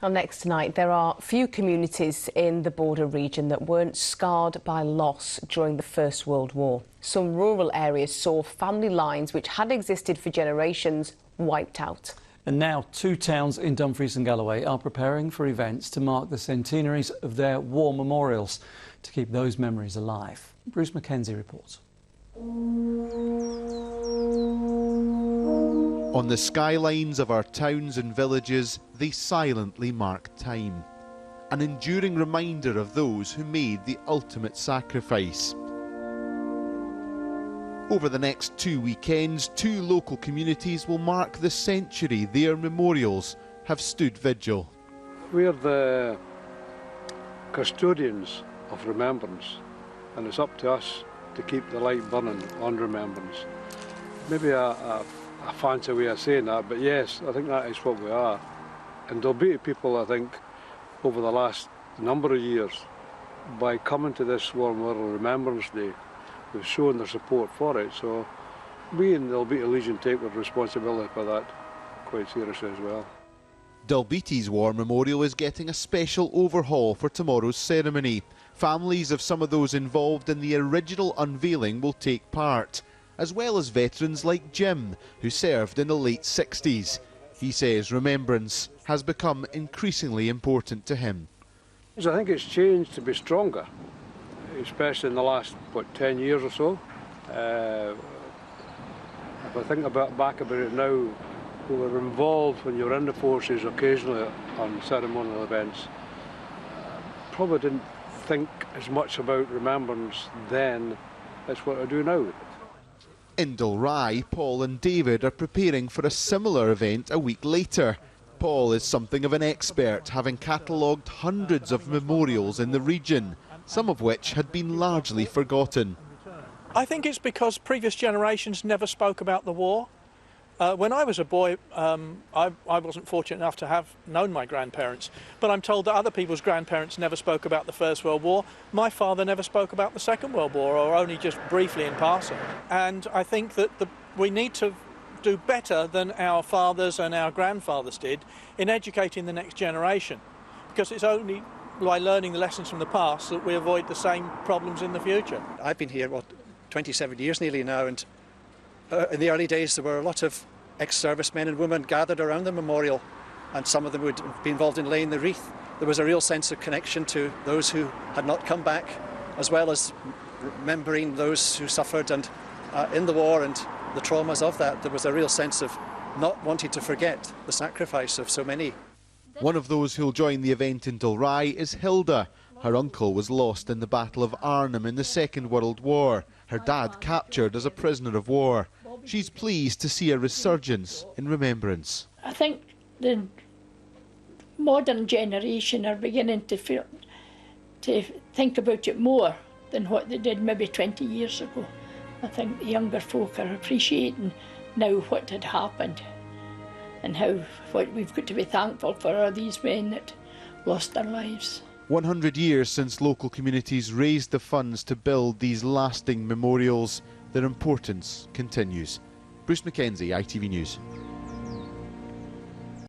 Well, next tonight, there are few communities in the border region that weren't scarred by loss during the First World War. Some rural areas saw family lines which had existed for generations wiped out. And now 2 towns in Dumfries and Galloway are preparing for events to mark the centenaries of their war memorials to keep those memories alive. Bruce Mackenzie reports. On the skylines of our towns and villages, they silently mark time. An enduring reminder of those who made the ultimate sacrifice. Over the next 2 weekends, 2 local communities will mark the century their memorials have stood vigil. We're the custodians of remembrance, and it's up to us to keep the light burning on remembrance. Maybe a fancy way of saying that, but yes, I think that is what we are. And Dalbeattie people, I think, over the last number of years, by coming to this War Memorial Remembrance Day, we've shown their support for it. So we in the Dalbeattie Legion take the responsibility for that quite seriously as well. Dalbeattie's War Memorial is getting a special overhaul for tomorrow's ceremony. Families of some of those involved in the original unveiling will take part, as well as veterans like Jim, who served in the late 60s. He says remembrance has become increasingly important to him. I think it's changed to be stronger, especially in the last, 10 years or so. If I think back about it now, we were involved when you were in the forces occasionally on ceremonial events. Probably didn't think as much about remembrance then as what I do now. In Dalry, Paul and David are preparing for a similar event a week later. Paul is something of an expert, having catalogued hundreds of memorials in the region, some of which had been largely forgotten. I think it's because previous generations never spoke about the war. When I was a boy, I wasn't fortunate enough to have known my grandparents, but I'm told that other people's grandparents never spoke about the First World War. My father never spoke about the Second World War, or only just briefly in passing. And I think that we need to do better than our fathers and our grandfathers did in educating the next generation, because it's only by learning the lessons from the past that we avoid the same problems in the future. I've been here, 27 years nearly now, and in the early days there were a lot of ex-servicemen and women gathered around the memorial, and some of them would be involved in laying the wreath. There was a real sense of connection to those who had not come back, as well as remembering those who suffered and in the war and the traumas of that. There was a real sense of not wanting to forget the sacrifice of so many. One of those who'll join the event in Dalry is Hilda. Her uncle was lost in the Battle of Arnhem in the Second World War. Her dad captured as a prisoner of war. She's pleased to see a resurgence in remembrance. I think the modern generation are beginning to think about it more than what they did maybe 20 years ago. I think the younger folk are appreciating now what had happened, and what we've got to be thankful for are these men that lost their lives. 100 years since local communities raised the funds to build these lasting memorials, their importance continues. Bruce Mackenzie, ITV News.